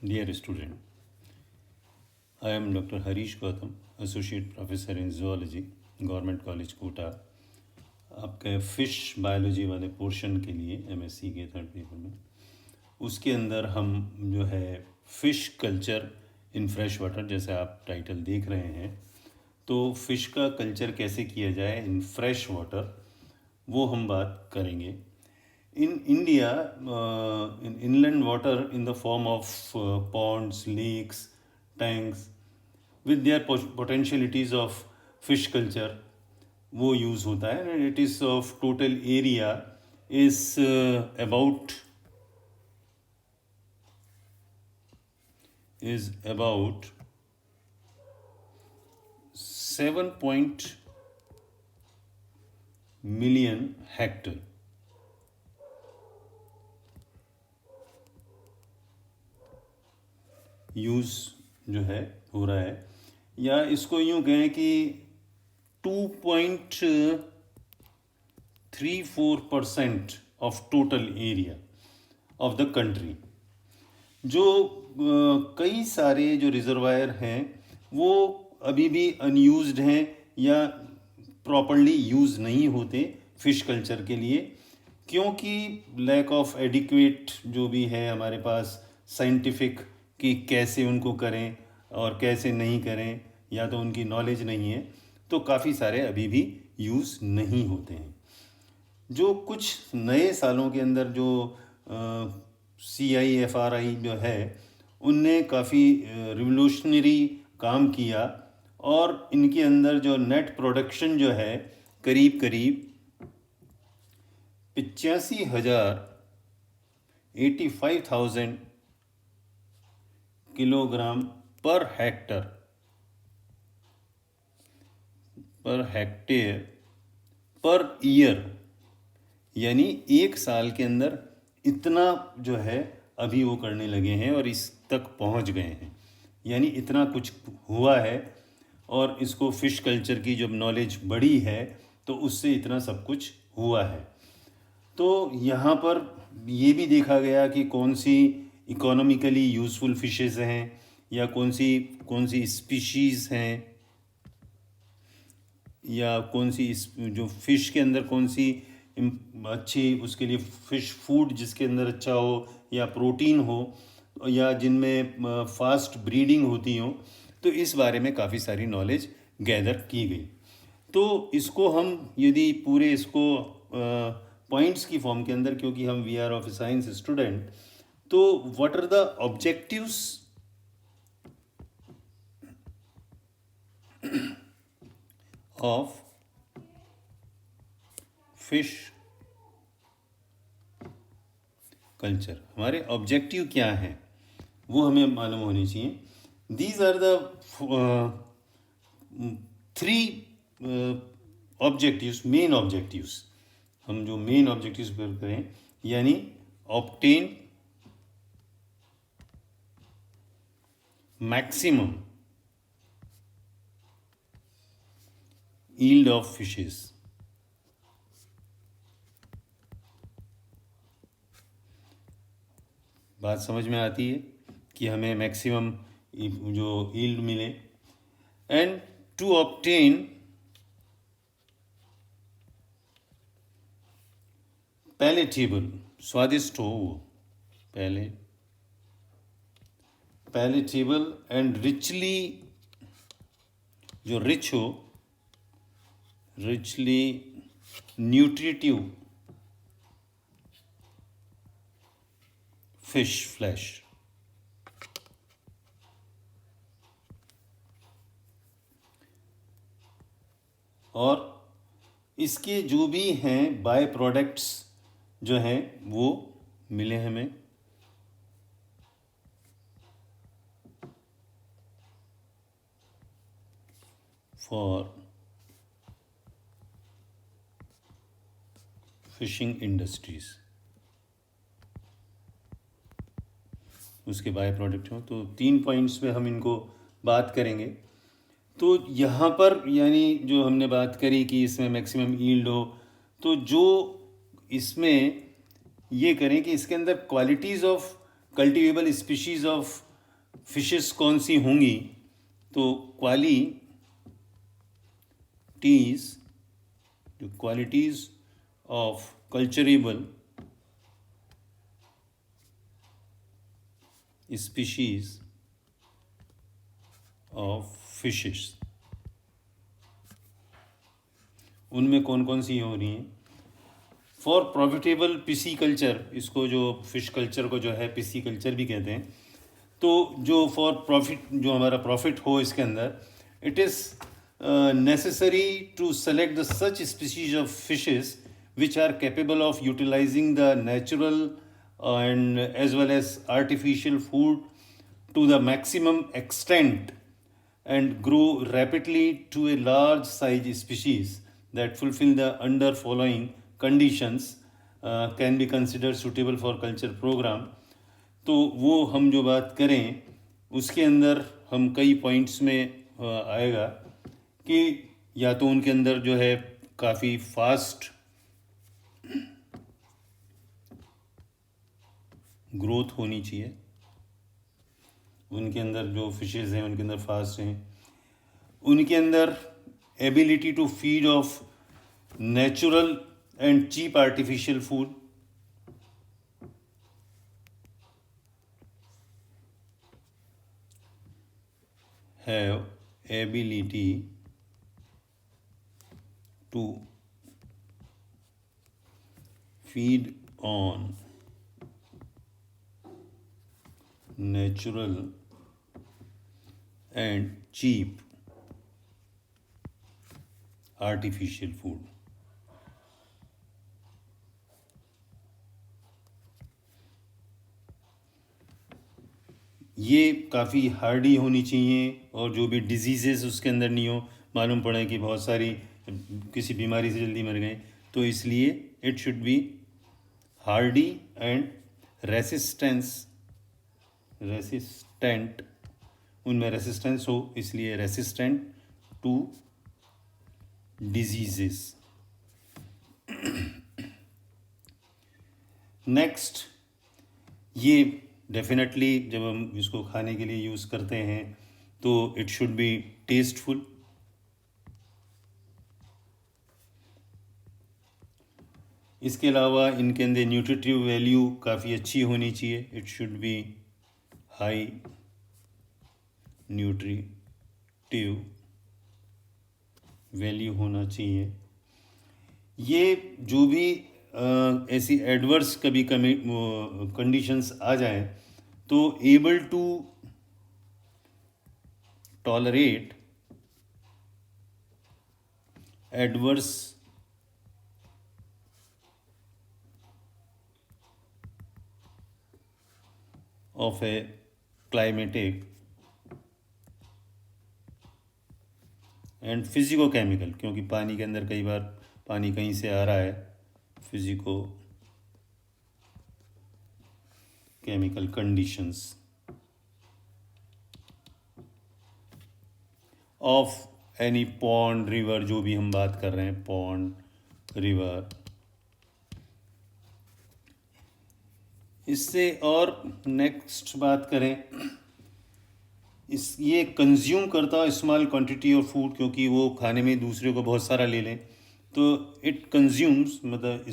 Dear student, I am Dr. Harish Gautam, Associate Professor in Zoology, Government College Kota. आपके fish biology वाले portion के लिए MSc के third paper में उसके अंदर हम जो है fish culture in fresh water, जैसे आप टाइटल देख रहे हैं, तो फ़िश का कल्चर कैसे किया जाए इन फ्रेश वाटर, वो हम बात करेंगे। In India, in inland water in the form of ponds, lakes, tanks, with their potentialities of fish culture, वो यूज़ होता है and it is of total area is about 7 million hectare। Use जो है हो रहा है, या इसको यूँ कहें कि 2.34% of total area of the country. जो कई सारे जो रिजर्वायर हैं वो अभी भी अनयूज्ड हैं या प्रॉपरली यूज़ नहीं होते फिश कल्चर के लिए, क्योंकि लैक ऑफ एडिक्वेट जो भी है हमारे पास साइंटिफिक कि कैसे उनको करें और कैसे नहीं करें, या तो उनकी नॉलेज नहीं है, तो काफ़ी सारे अभी भी यूज़ नहीं होते हैं। जो कुछ नए सालों के अंदर जो CIFRI जो है उनने काफ़ी रिवोल्यूशनरी काम किया और इनके अंदर जो नेट प्रोडक्शन जो है करीब करीब 85,000 kilogram per hectare per year, यानी एक साल के अंदर इतना जो है अभी वो करने लगे हैं और इस तक पहुंच गए हैं, यानी इतना कुछ हुआ है। और इसको फ़िश कल्चर की जब नॉलेज बढ़ी है तो उससे इतना सब कुछ हुआ है। तो यहाँ पर ये भी देखा गया कि कौन सी इकोनॉमिकली यूज़फुल फिशेस हैं या कौन सी स्पीशीज़ हैं, या कौन सी जो फ़िश के अंदर कौन सी अच्छी, उसके लिए फ़िश फूड जिसके अंदर अच्छा हो या प्रोटीन हो या जिनमें फास्ट ब्रीडिंग होती हो, तो इस बारे में काफ़ी सारी नॉलेज गैदर की गई। तो इसको हम यदि पूरे इसको पॉइंट्स की फॉर्म के अंदर, क्योंकि हम we are of science student, तो what are the objectives of fish culture, हमारे ऑब्जेक्टिव क्या हैं वो हमें मालूम होनी चाहिए। These are the 3 objectives, main objectives. हम जो मेन ऑब्जेक्टिव्स पर करें, यानी obtain maximum yield of fishes. बात समझ में आती है कि हमें मैक्सिमम जो यील्ड मिले, एंड टू ऑब्टेन पैलेटेबल, स्वादिष्ट हो वो, पैलेटेबल एंड रिचली, जो रिच हो, रिचली न्यूट्रिटिव फिश फ्लैश। और इसके जो भी हैं बाय प्रोडक्ट्स जो हैं वो मिले हमें। फॉर फिशिंग इंडस्ट्रीज, उसके बाय प्रोडक्ट हो, तो 3 पॉइंट्स पे हम इनको बात करेंगे। तो यहाँ पर यानी जो हमने बात करी कि इसमें मैक्सिमम यील्ड हो, तो जो इसमें ये करें कि इसके अंदर qualities of cultivable species of fishes कौन सी होंगी, तो qualities of culturable species of fishes, उनमें कौन कौन सी हो रही हैं। फॉर प्रॉफिटेबल पिसी कल्चर, इसको जो फिश कल्चर को जो है पिसी कल्चर भी कहते हैं, तो जो फॉर प्रॉफिट, जो हमारा प्रॉफिट हो इसके अंदर, it is necessary to select the such species of fishes which are capable of utilising the natural and as well as artificial food to the maximum extent and grow rapidly to a large size species that fulfill the under following conditions can be considered suitable for culture program। तो वो हम जो बात करें उसके अंदर हम कई पॉइंट्स में आएगा कि या तो उनके अंदर जो है काफ़ी फास्ट ग्रोथ होनी चाहिए, उनके अंदर जो फिशेस हैं उनके अंदर फास्ट हैं, उनके अंदर ability to feed of natural and cheap artificial food, have ability to feed on natural and cheap artificial food. ये काफ़ी हार्डी होनी चाहिए और जो भी डिजीज़ेस उसके अंदर नहीं हो, मालूम पड़े कि बहुत सारी किसी बीमारी से जल्दी मर गए, तो इसलिए it should be Hardy and resistant, उनमें रेसिस्टेंस हो, इसलिए रेसिस्टेंट टू डिजीजेस। नेक्स्ट, ये डेफिनेटली जब हम इसको खाने के लिए यूज़ करते हैं तो इट शुड बी टेस्टफुल, इसके अलावा इनके अंदर न्यूट्रिटिव वैल्यू काफ़ी अच्छी होनी चाहिए, it should be high nutritive value होना चाहिए। ये जो भी ऐसी एडवर्स कभी कंडीशंस आ जाए तो able to tolerate adverse of a climatic and physico chemical, क्योंकि पानी के अंदर कई बार पानी कहीं से आ रहा है, physico chemical conditions of any pond river, जो भी हम बात कर रहे हैं पॉन्ड रिवर। इससे और नेक्स्ट बात करें, ये कंज्यूम करता है स्मॉल क्वांटिटी ऑफ फूड, क्योंकि वो खाने में दूसरे को बहुत सारा ले लें, तो इट कंज्यूम्स, मतलब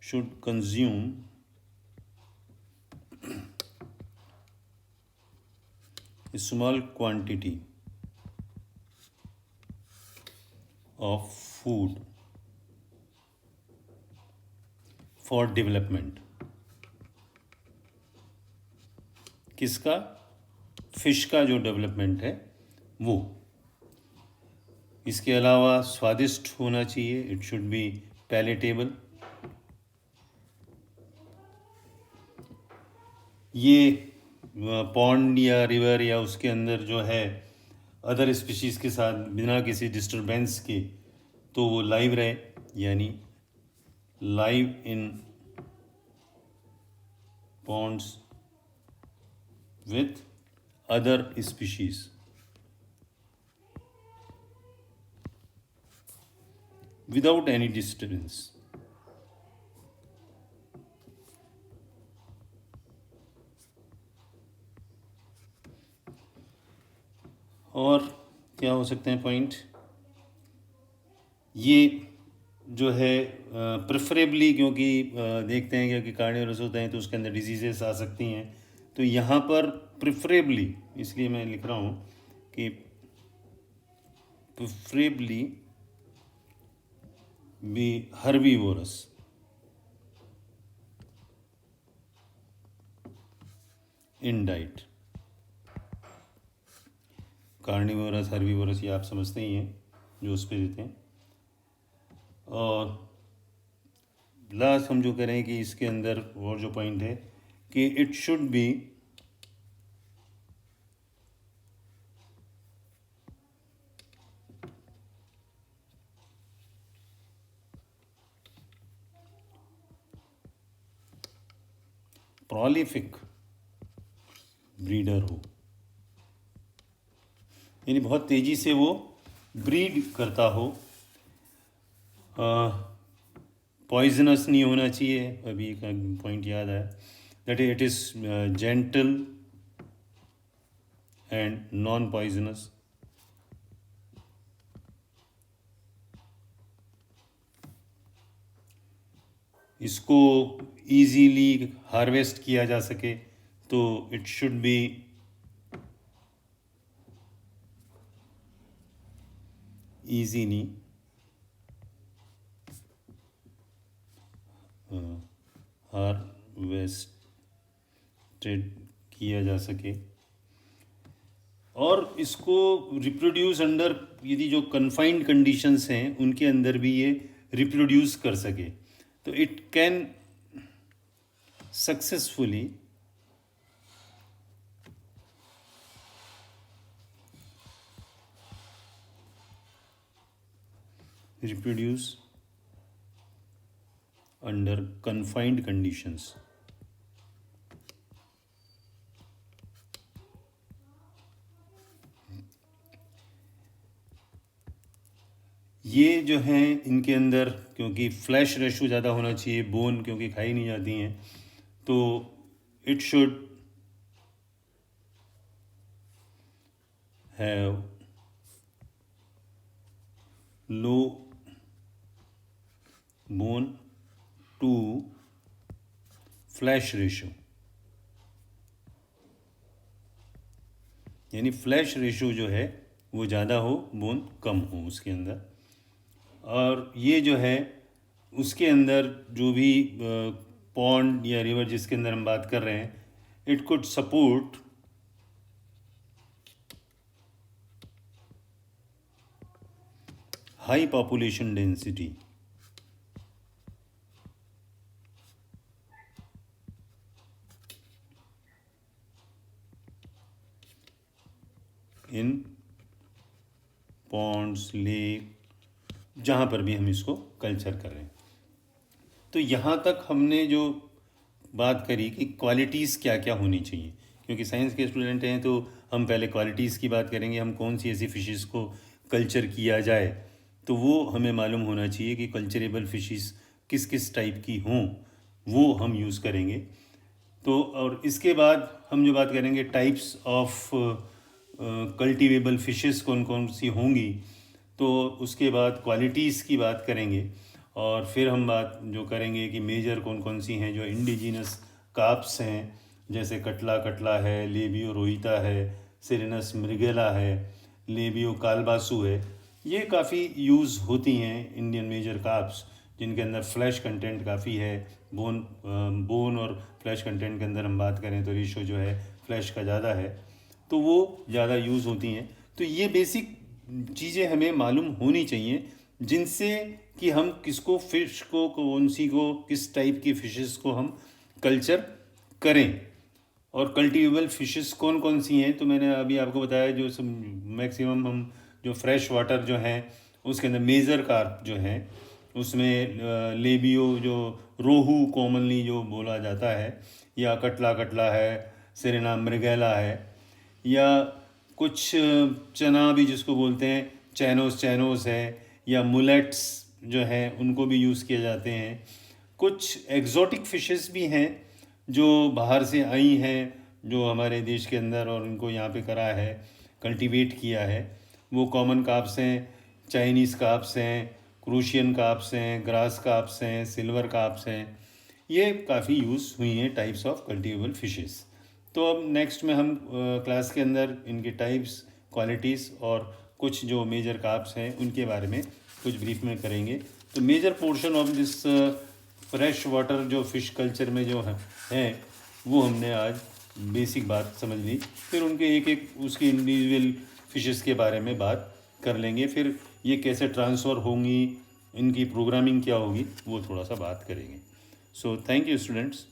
should consume small quantity of food for development. किसका? फिश का जो डेवलपमेंट है वो। इसके अलावा स्वादिष्ट होना चाहिए, इट शुड बी पैलेटेबल। ये पॉन्ड या रिवर या उसके अंदर जो है अदर स्पीशीज़ के साथ बिना किसी डिस्टरबेंस के, तो वो लाइव रहे, यानी live in ponds with other species। Without any disturbance। और क्या हो सकते हैं पॉइंट, ये जो है प्रेफरेबली, क्योंकि देखते हैं क्योंकि कार्निवोरस होते हैं तो उसके अंदर डिजीजेस आ सकती हैं, तो यहाँ पर प्रेफरेबली, इसलिए मैं लिख रहा हूँ कि preferably be herbivorous, in diet. Carnivorous, herbivorous, ये आप समझते ही हैं जो उस पर देते हैं। और लास्ट हम जो करें कि इसके अंदर और जो पॉइंट है कि it should be prolific breeder हो, यानी बहुत तेज़ी से वो ब्रीड करता हो। पॉइजनस नहीं होना चाहिए, अभी एक पॉइंट याद आया, that it is gentle and non poisonous. इसको इजीली हार्वेस्ट किया जा सके, तो it should be easily harvested किया जा सके, और इसको रिप्रोड्यूस अंडर, यदि जो कन्फाइंड कंडीशंस हैं उनके अंदर भी ये रिप्रोड्यूस कर सके, तो it can successfully reproduce under confined conditions। ये जो हैं इनके अंदर, क्योंकि फ्लैश रेशो ज़्यादा होना चाहिए, बोन क्योंकि खाई नहीं जाती हैं, तो it should have low bone to flesh ratio, यानी फ्लैश रेशो जो है वो ज़्यादा हो, बोन कम हो उसके अंदर। और ये जो है उसके अंदर जो भी पॉन्ड या रिवर जिसके अंदर हम बात कर रहे हैं, it could support high population density, in ponds, lake, जहाँ पर भी हम इसको कल्चर कर रहे हैं। तो यहाँ तक हमने जो बात करी कि क्वालिटीज़ क्या क्या होनी चाहिए, क्योंकि साइंस के स्टूडेंट हैं तो हम पहले क्वालिटीज़ की बात करेंगे, हम कौन सी ऐसी फ़िशेज़ को कल्चर किया जाए, तो वो हमें मालूम होना चाहिए कि कल्चरेबल फ़िशेज़ किस किस टाइप की हों, वो हम यूज़ करेंगे। तो और इसके बाद हम जो बात करेंगे टाइप्स ऑफ कल्टीवेबल फ़िशेज़ कौन कौन सी होंगी, तो उसके बाद क्वालिटीज़ की बात करेंगे, और फिर हम बात जो करेंगे कि मेजर कौन कौन सी हैं जो इंडिजिनस कार्प्स हैं, जैसे कटला कटला है, लेबियो रोहिता है, सिरेनस मृगेला है, लेबियो कालबासु है। ये काफ़ी यूज़ होती हैं इंडियन मेजर कार्प्स, जिनके अंदर फ्लैश कंटेंट काफ़ी है। बोन और फ्लैश कंटेंट के अंदर हम बात करें तो रेशो जो है फ्लैश का ज़्यादा है, तो वो ज़्यादा यूज़ होती हैं। तो ये बेसिक चीज़ें हमें मालूम होनी चाहिए, जिनसे कि हम किसको, फ़िश को, कौन सी को, किस टाइप की फ़िशेस को हम कल्चर करें, और कल्टीवेबल फ़िशेस कौन कौन सी हैं। तो मैंने अभी आपको बताया जो मैक्सिमम हम जो फ्रेश वाटर जो हैं उसके अंदर मेजर कार्प जो हैं उसमें लेबियो, जो रोहू कॉमनली जो बोला जाता है, या कटला कटला है, सेरेना मृगैला है, या कुछ चना भी जिसको बोलते हैं चैनोस है, या मुलेट्स जो हैं उनको भी यूज़ किए जाते हैं। कुछ एग्जॉटिक फ़िशेस भी हैं जो बाहर से आई हैं, जो हमारे देश के अंदर, और उनको यहाँ पे करा है, कल्टीवेट किया है। वो कॉमन कार्प्स हैं, चाइनीज़ कार्प्स हैं, क्रूशियन कार्प्स हैं, ग्रास कार्प्स हैं, सिल्वर कार्प्स हैं। ये काफ़ी यूज़ हुई हैं टाइप्स ऑफ कल्टिवेबल फिशेस। तो अब नेक्स्ट में हम क्लास के अंदर इनके टाइप्स, क्वालिटीज़ और कुछ जो मेजर कार्प्स हैं उनके बारे में कुछ ब्रीफ में करेंगे। तो major portion of this fresh water जो फ़िश कल्चर में जो है वो हमने आज बेसिक बात समझ ली। फिर उनके एक एक उसकी इंडिविजुअल फिशेस के बारे में बात कर लेंगे। फिर ये कैसे ट्रांसफ़र होंगी, इनकी प्रोग्रामिंग क्या होगी, वो थोड़ा सा बात करेंगे। So thank you students.